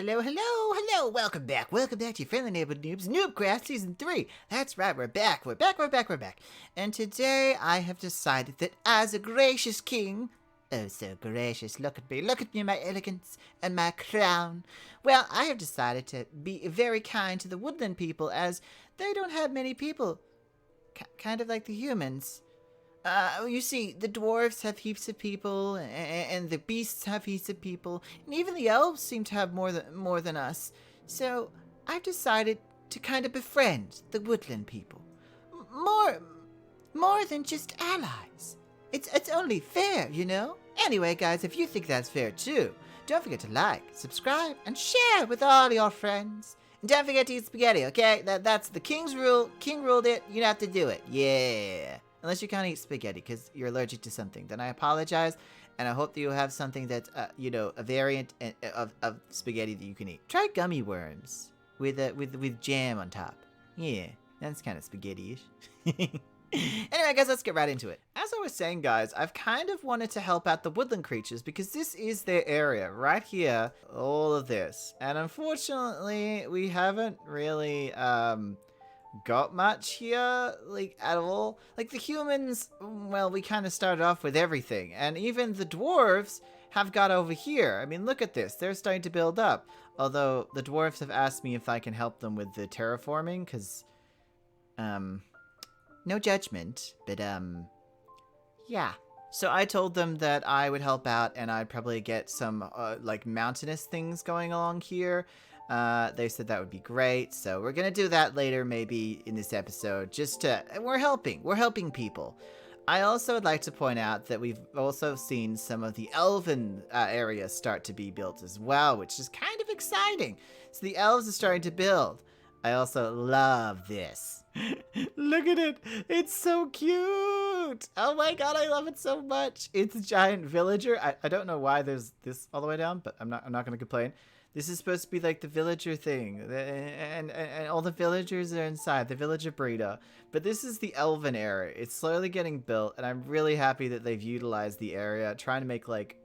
hello. Welcome back to your friendly neighborhood noobs, Newbcraft Season 3. That's right, we're back. And today I have decided that as a gracious king, oh so gracious, look at me, my elegance and my crown. Well, I have decided to be very kind to the woodland people as they don't have many people, kind of like the humans. You see, the dwarves have heaps of people, and the beasts have heaps of people, and even the elves seem to have more than us. So I've decided to kind of befriend the woodland people, more than just allies. It's only fair, you know. Anyway, guys, if you think that's fair too, don't forget to like, subscribe, and share with all your friends. And don't forget to eat spaghetti, okay? That's the king's rule. King ruled it. You have to do it. Yeah. Unless you can't eat spaghetti because you're allergic to something, then I apologize, and I hope that you have something that's, a variant of spaghetti that you can eat. Try gummy worms with jam on top. Yeah, that's kind of spaghetti-ish. Anyway, guys, let's get right into it. As I was saying, guys, I've kind of wanted to help out the woodland creatures because this is their area right here, all of this, and unfortunately, we haven't really got much here, like, at all. Like, the humans, well, we kind of started off with everything, and even the dwarves have got over here. I mean, look at this. They're starting to build up, although the dwarves have asked me if I can help them with the terraforming, because, no judgment, but, yeah. So I told them that I would help out, and I'd probably get some, like, mountainous things going along here. They said that would be great, so we're gonna do that later, maybe in this episode, we're helping people. I also would like to point out that we've also seen some of the Elven area start to be built as well, which is kind of exciting. So the elves are starting to build. I also love this. Look at it. It's so cute. Oh my god, I love it so much. It's a giant villager. I don't know why there's this all the way down, but I'm not going to complain. This is supposed to be like the villager thing, and all the villagers are inside, the villager breeder. But this is the Elven Area. It's slowly getting built, and I'm really happy that they've utilized the area, trying to make like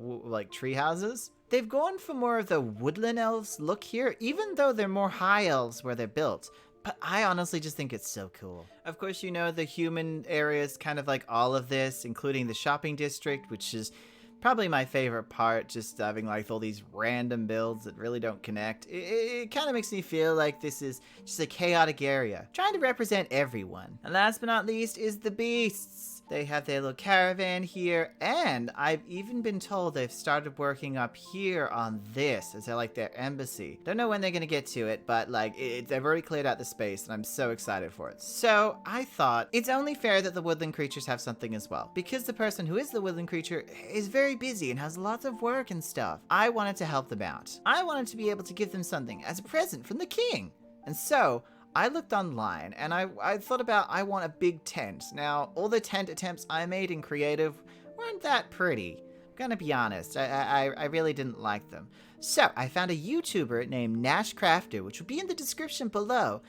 tree houses. They've gone for more of the woodland elves look here, even though they're more high elves where they're built. But I honestly just think it's so cool. Of course, you know, the human area is kind of like all of this, including the shopping district, which is probably my favorite part, just having like all these random builds that really don't connect. It kind of makes me feel like this is just a chaotic area, trying to represent everyone. And last but not least is the beasts. They have their little caravan here, and I've even been told they've started working up here on this as like their embassy. Don't know when they're gonna get to it, but like they've already cleared out the space, and I'm so excited for it. So I thought it's only fair that the woodland creatures have something as well, because the person who is the woodland creature is very busy and has lots of work and stuff. I wanted to help them out. I wanted to be able to give them something as a present from the king, and so I looked online, and I thought about, I want a big tent. Now, all the tent attempts I made in creative weren't that pretty. I'm gonna be honest, I really didn't like them. So, I found a YouTuber named Newbcraft, which will be in the description below.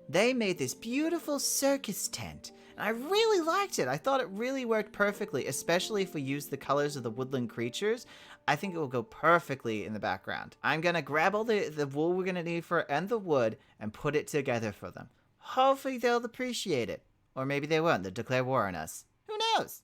They made this beautiful circus tent, and I really liked it. I thought it really worked perfectly, especially if we use the colors of the woodland creatures. I think it will go perfectly in the background. I'm gonna grab all the wool we're gonna need for it and the wood and put it together for them. Hopefully they'll appreciate it. Or maybe they won't. They'll declare war on us. Who knows?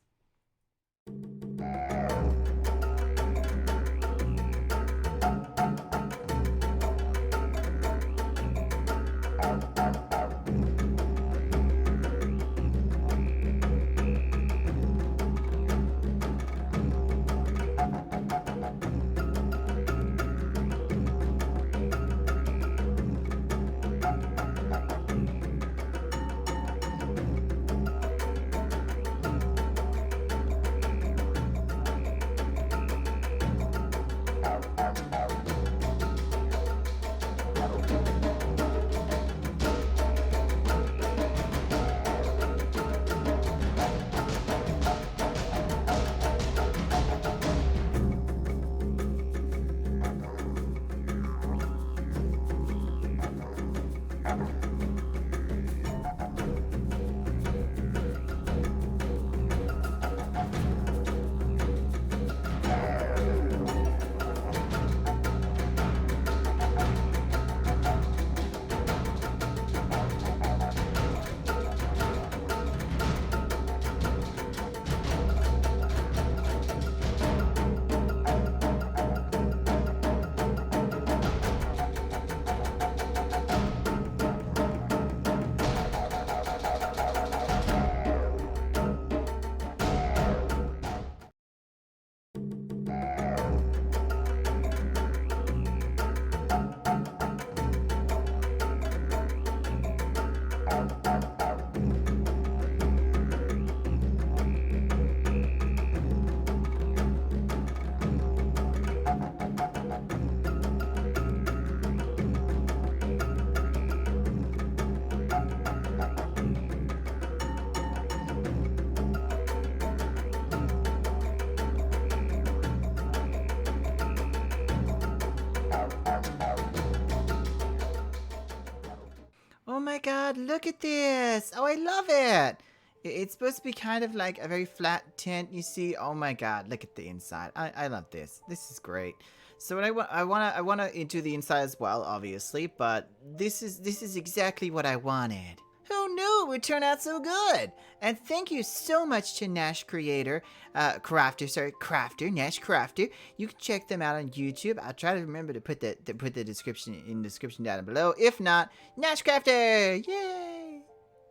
Oh my god, look at this! Oh, I love it! It's supposed to be kind of like a very flat tent, you see. Oh my god, look at the inside. I love this. This is great. So what I wanna do the inside as well, obviously, but this is exactly what I wanted. Who knew it would turn out so good? And thank you so much to Nash Crafter, Nash Crafter. You can check them out on YouTube. I'll try to remember to put the description down below. If not, Nash Crafter, yay!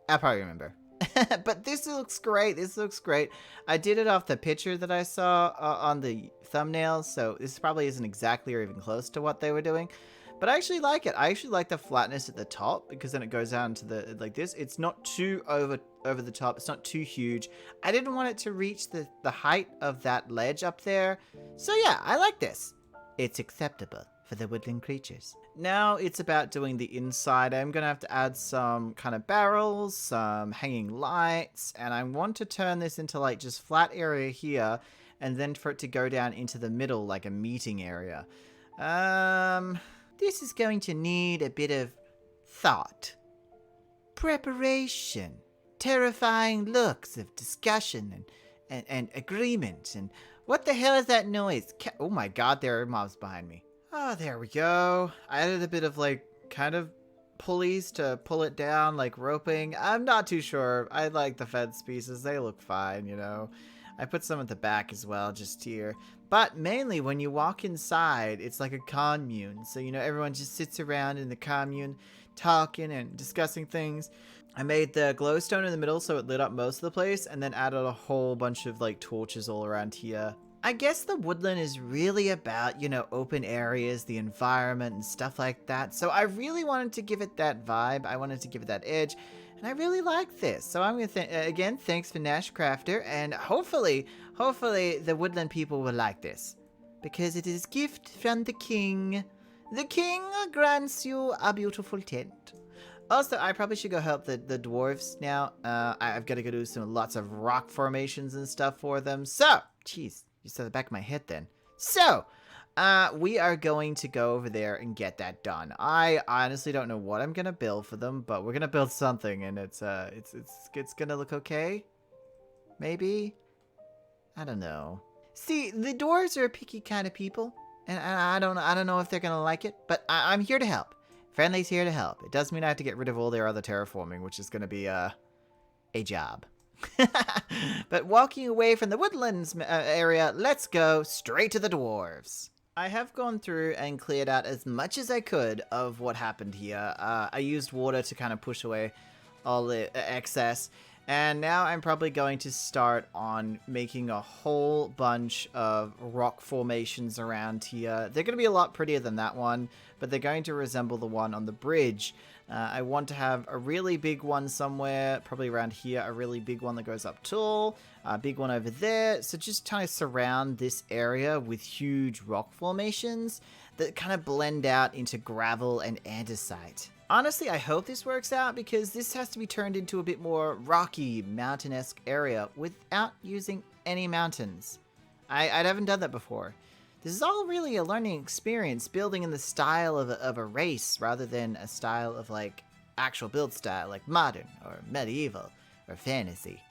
I'll probably remember. But this looks great. This looks great. I did it off the picture that I saw on the thumbnail, so this probably isn't exactly or even close to what they were doing. But I actually like it. I actually like the flatness at the top because then it goes down to the like this. It's not too over the top. It's not too huge. I didn't want it to reach the height of that ledge up there. So yeah, I like this. It's acceptable for the woodland creatures. Now it's about doing the inside. I'm going to have to add some kind of barrels, some hanging lights, and I want to turn this into like just flat area here and then for it to go down into the middle like a meeting area. This is going to need a bit of thought, preparation, terrifying looks of discussion and agreement. And what the hell is that noise? Oh my god, there are mobs behind me. Oh, there we go. I added a bit of like kind of pulleys to pull it down, like roping. I'm not too sure. I like the fence pieces. They look fine, you know. I put some at the back as well, just here. But mainly when you walk inside, it's like a commune. So, you know, everyone just sits around in the commune talking and discussing things. I made the glowstone in the middle so it lit up most of the place and then added a whole bunch of like torches all around here. I guess the woodland is really about, you know, open areas, the environment and stuff like that. So I really wanted to give it that vibe. I wanted to give it that edge. And I really like this. So I'm going to, again, thanks for Nash Crafter. And hopefully the woodland people will like this. Because it is a gift from the king. The king grants you a beautiful tent. Also, I probably should go help the dwarves now. I've got to go do lots of rock formations and stuff for them. So, jeez, you saw the back of my head then. So, we are going to go over there and get that done. I honestly don't know what I'm gonna build for them, but we're gonna build something, and it's gonna look okay. Maybe. I don't know. See, the dwarves are a picky kind of people, and I don't know if they're gonna like it, but I'm here to help. Friendly's here to help. It does mean I have to get rid of all their other terraforming, which is gonna be a job. But walking away from the woodlands area, let's go straight to the dwarves. I have gone through and cleared out as much as I could of what happened here. I used water to kind of push away all the excess. And now I'm probably going to start on making a whole bunch of rock formations around here. They're going to be a lot prettier than that one, but they're going to resemble the one on the bridge. I want to have a really big one somewhere, probably around here, a really big one that goes up tall, a big one over there. So just kind of surround this area with huge rock formations that kind of blend out into gravel and andesite. Honestly, I hope this works out because this has to be turned into a bit more rocky, mountain-esque area without using any mountains. I haven't done that before. This is all really a learning experience, building in the style of a race rather than a style of like actual build style, like modern or medieval or fantasy.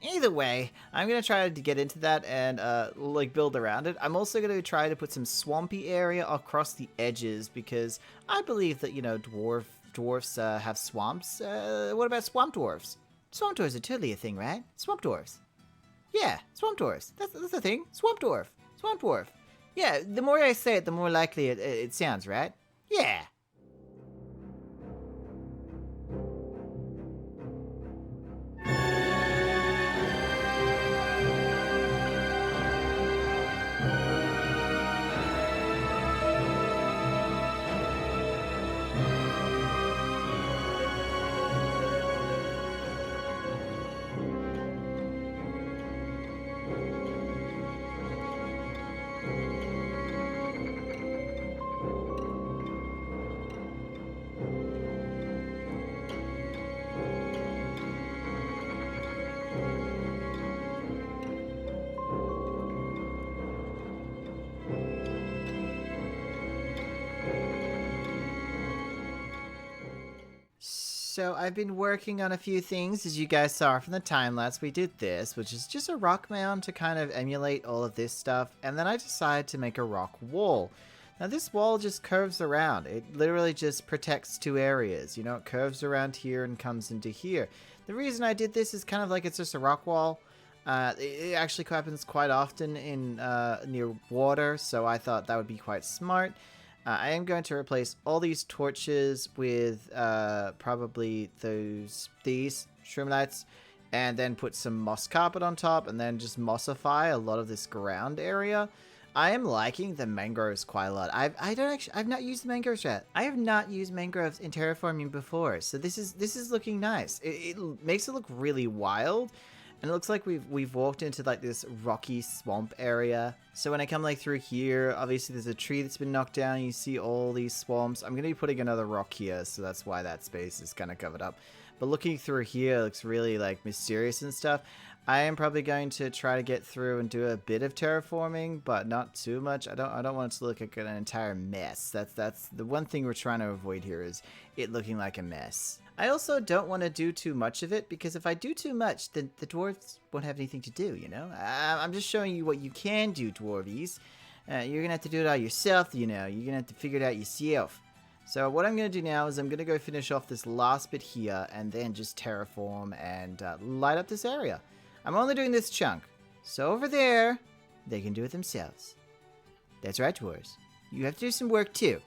Either way, I'm going to try to get into that and like build around it. I'm also going to try to put some swampy area across the edges because I believe that, you know, dwarves have swamps. What about swamp dwarves? Swamp dwarves are totally a thing, right? Swamp dwarves. Yeah, swamp dwarves. That's a thing. Swamp dwarf. Swamp dwarf. Yeah, the more I say it, the more likely it sounds, right? Yeah. So I've been working on a few things, as you guys saw from the time lapse. We did this, which is just a rock mound to kind of emulate all of this stuff, and then I decided to make a rock wall. Now this wall just curves around. It literally just protects two areas. You know, it curves around here and comes into here. The reason I did this is kind of like it's just a rock wall. It actually happens quite often in near water, so I thought that would be quite smart. I am going to replace all these torches with probably these shroomlights, and then put some moss carpet on top, and then just mossify a lot of this ground area. I am liking the mangroves quite a lot. I've not used the mangroves yet. I have not used mangroves in terraforming before, so this is looking nice. It makes it look really wild. And it looks like we've walked into like this rocky swamp area. So when I come like through here, obviously there's a tree that's been knocked down. You see all these swamps. I'm going to be putting another rock here, so that's why that space is kind of covered up. But looking through here, it looks really like mysterious and stuff. I am probably going to try to get through and do a bit of terraforming, but not too much. I don't want it to look like an entire mess. That's the one thing we're trying to avoid here, is it looking like a mess. I also don't want to do too much of it, because if I do too much, then the dwarves won't have anything to do, you know? I'm just showing you what you can do, dwarvies. You're going to have to do it all yourself, you know? You're going to have to figure it out yourself. So what I'm going to do now is I'm going to go finish off this last bit here, and then just terraform and light up this area. I'm only doing this chunk. So over there, they can do it themselves. That's right, dwarves. You have to do some work too.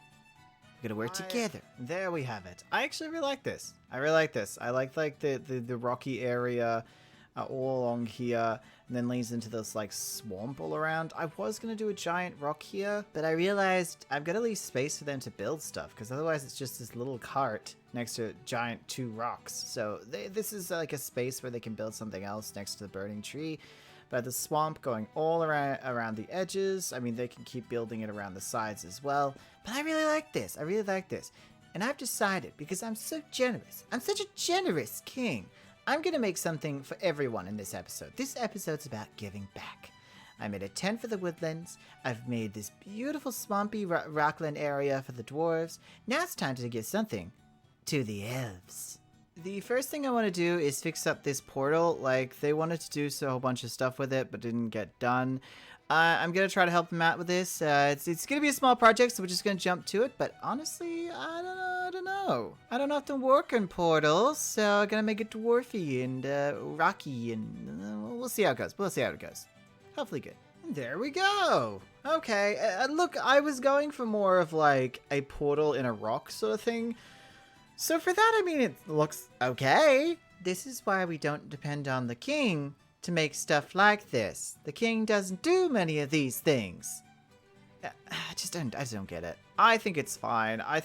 We're gonna work together. There we have it. I actually really like this. I really like this. I like the rocky area all along here, and then leads into this like swamp all around. I was gonna do a giant rock here, but I realized I've got to leave space for them to build stuff, because otherwise it's just this little cart next to giant two rocks. So this is like a space where they can build something else next to the burning tree. But the swamp going all around the edges. I mean, they can keep building it around the sides as well. But I really like this. I really like this. And I've decided, because I'm so generous, I'm such a generous king, I'm going to make something for everyone in this episode. This episode's about giving back. I made a tent for the woodlands. I've made this beautiful swampy rockland area for the dwarves. Now it's time to give something to the elves. The first thing I want to do is fix up this portal. Like, they wanted to do a whole bunch of stuff with it, but didn't get done. I'm going to try to help them out with this. It's going to be a small project, so we're just going to jump to it. But honestly, I don't know. I don't often work on portals, so I'm going to make it dwarfy and rocky, and we'll see how it goes. We'll see how it goes. Hopefully good. And there we go. Okay, look, I was going for more of like a portal in a rock sort of thing. So for that, I mean, it looks okay. This is why we don't depend on the king to make stuff like this. The king doesn't do many of these things. I just don't get it. I think it's fine. I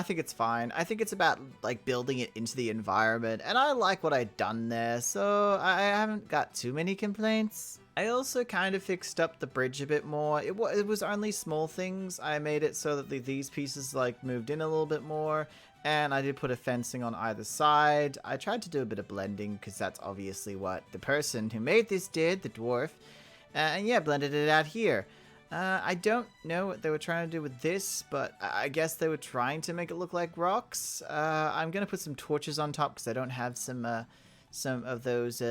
think it's fine. I think it's about like building it into the environment, and I like what I've done there, so I haven't got too many complaints. I also kind of fixed up the bridge a bit more. It was only small things. I made it so that these pieces like moved in a little bit more. And I did put a fencing on either side. I tried to do a bit of blending, because that's obviously what the person who made this did, the dwarf. And yeah, blended it out here. I don't know what they were trying to do with this, but I guess they were trying to make it look like rocks. I'm going to put some torches on top, because I don't have some of those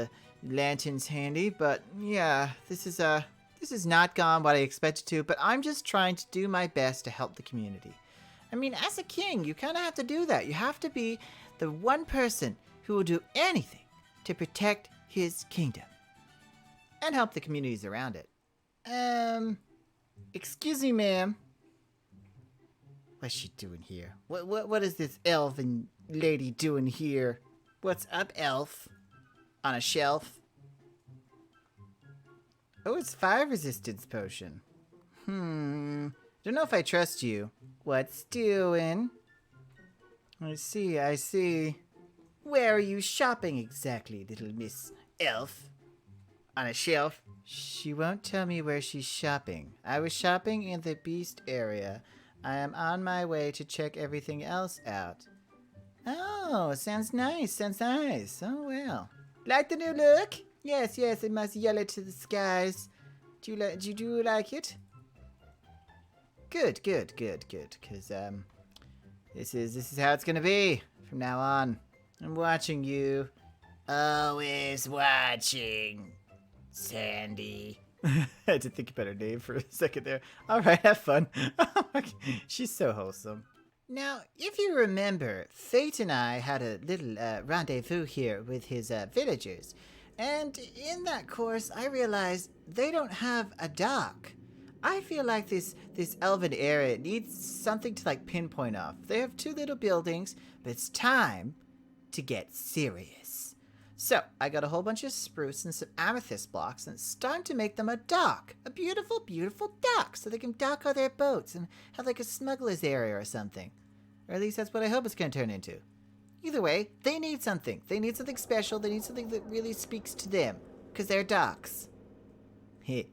lanterns handy. But yeah, this is not gone what I expected to, but I'm just trying to do my best to help the community. I mean, as a king, you kind of have to do that. You have to be the one person who will do anything to protect his kingdom and help the communities around it. Excuse me, ma'am. What's she doing here? What is this elven lady doing here? What's up, elf? On a shelf? Oh, it's fire resistance potion. Don't know if I trust you. What's doing? I see. Where are you shopping exactly, little Miss Elf? On a shelf? She won't tell me where she's shopping. I was shopping in the beast area. I am on my way to check everything else out. Oh, sounds nice. Oh, well. Like the new look? Yes, it must yell to the skies. Do you like it? Good. Because, this is how it's gonna be from now on. I'm watching you. Always watching, Sandy. I had to think about her name for a second there. All right, have fun. She's so wholesome. Now, if you remember, Fate and I had a little rendezvous here with his villagers. And in that course, I realized they don't have a dock. I feel like this Elven Area needs something to like pinpoint off. They have 2 little buildings, but it's time to get serious. So I got a whole bunch of spruce and some amethyst blocks, and it's time to make them a dock. A beautiful, beautiful dock, so they can dock all their boats and have like a smuggler's area or something. Or at least that's what I hope it's going to turn into. Either way, they need something. They need something special. They need something that really speaks to them, because they're docks. I've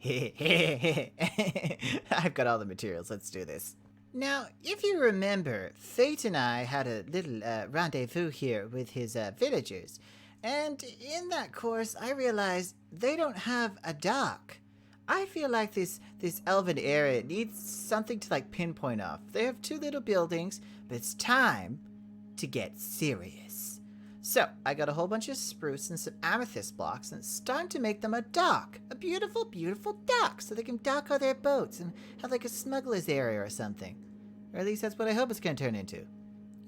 got all the materials. Let's do this. Now, if you remember, Fate and I had a little rendezvous here with his villagers. And in that course, I realized they don't have a dock. I feel like this Elven Area needs something to like pinpoint off. They have 2 little buildings, but it's time to get serious. So I got a whole bunch of spruce and some amethyst blocks, and it's time to make them a dock. A beautiful, beautiful dock, so they can dock all their boats and have like a smuggler's area or something. Or at least that's what I hope it's going to turn into.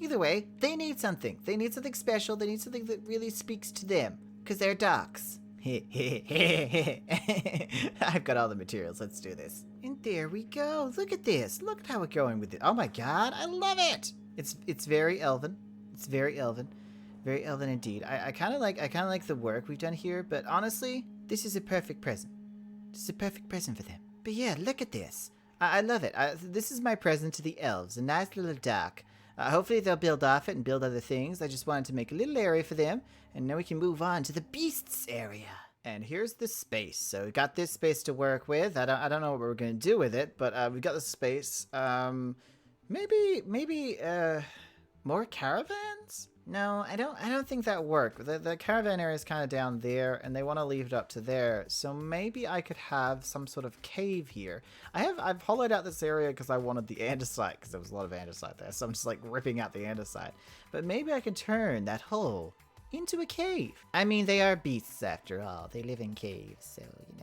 Either way, they need something. They need something special. They need something that really speaks to them, because they're docks. I've got all the materials. Let's do this. And there we go. Look at this. Look at how we're going with it. Oh my god, I love it. It's very elven. It's very elven. Very elven indeed. I kind of like the work we've done here, but honestly, this is a perfect present. This is a perfect present for them. But yeah, look at this. I love it. This is my present to the elves. A nice little dock. Hopefully they'll build off it and build other things. I just wanted to make a little area for them, and now we can move on to the beasts area. And here's the space. So we got this space to work with. I don't know what we're gonna do with it, but we've got the space. Maybe more caravans? No, I don't think that worked. The caravan area is kind of down there, and they want to leave it up to there. So maybe I could have some sort of cave here. I've hollowed out this area because I wanted the andesite, because there was a lot of andesite there. So I'm just like ripping out the andesite. But maybe I can turn that hole into a cave. I mean, they are beasts after all. They live in caves, so you know.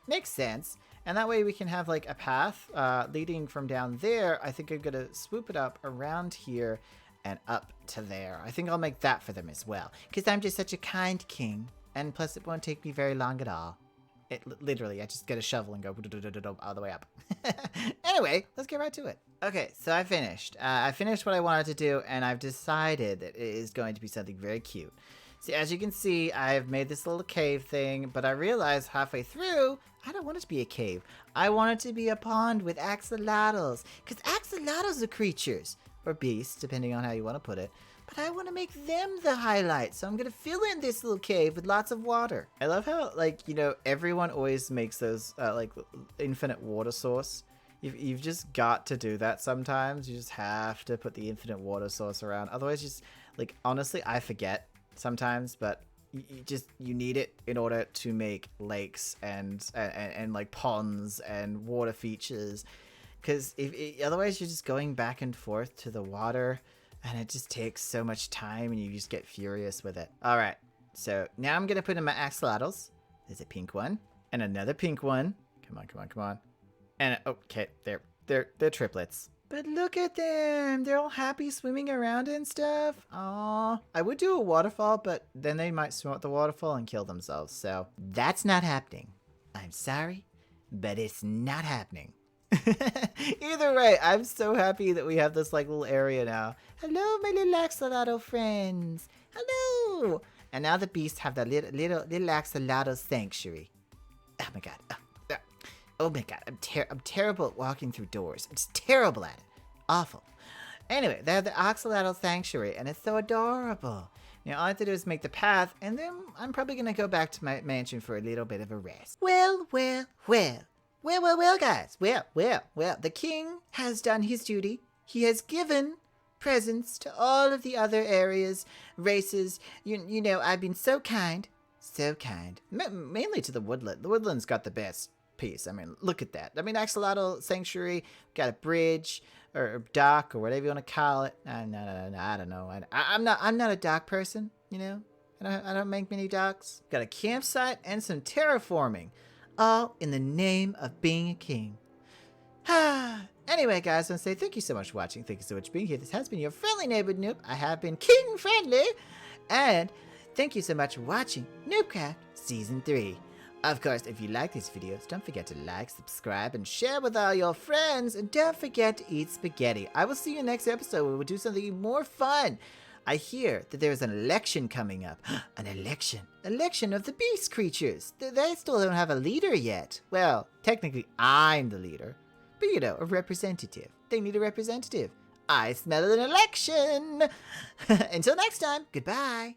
Makes sense. And that way we can have like a path leading from down there. I think I'm gonna swoop it up around here and up to there. I think I'll make that for them as well, because I'm just such a kind king, and plus it won't take me very long at all. It literally, I just get a shovel and go all the way up. Anyway, let's get right to it. Okay, so I finished. I finished what I wanted to do, and I've decided that it is going to be something very cute. See, as you can see, I've made this little cave thing, but I realized halfway through, I don't want it to be a cave. I want it to be a pond with axolotls, because axolotls are creatures, or beasts, depending on how you want to put it. But I want to make them the highlight, so I'm going to fill in this little cave with lots of water. I love how, like, you know, everyone always makes those, like, infinite water source. You've just got to do that sometimes. You just have to put the infinite water source around. Otherwise, just, like, honestly, I forget sometimes, but you need it in order to make lakes and like ponds and water features. Because otherwise you're just going back and forth to the water, and it just takes so much time, and you just get furious with it. All right, so now I'm gonna put in my axolotls. There's a pink one and another pink one. Come on. And okay, they're triplets. But look at them. They're all happy swimming around and stuff. Aww. I would do a waterfall, but then they might swim up the waterfall and kill themselves. So that's not happening. I'm sorry, but it's not happening. Either way, I'm so happy that we have this like little area now. Hello, my little axolotl friends. Hello. And now the beasts have the little axolotl sanctuary. Oh my god. Oh my god, I'm terrible at walking through doors. I'm just terrible at it. Awful. Anyway, they have the axolotl sanctuary, and it's so adorable. You know, all I have to do is make the path, and then I'm probably going to go back to my mansion for a little bit of a rest. Well, guys. Well, the king has done his duty. He has given presents to all of the other areas, races. You know, I've been so kind. Mainly to the woodland. The woodland's got the best piece. I mean, look at that. I mean, axolotl sanctuary, got a bridge, or dock or whatever you want to call it. No, I don't know. I'm not a dock person, you know. I don't make many docks. Got a campsite and some terraforming, all in the name of being a king. Anyway, guys, I want to say thank you so much for watching. Thank you so much for being here. This has been your friendly neighborhood noob. I have been king friendly, and thank you so much for watching Newbcraft Season 3. Of course, if you like these videos, don't forget to like, subscribe, and share with all your friends. And don't forget to eat spaghetti. I will see you next episode where we'll do something even more fun. I hear that there is an election coming up. An election. Election of the beast creatures. They still don't have a leader yet. Well, technically, I'm the leader. But, you know, a representative. They need a representative. I smell an election. Until next time, goodbye.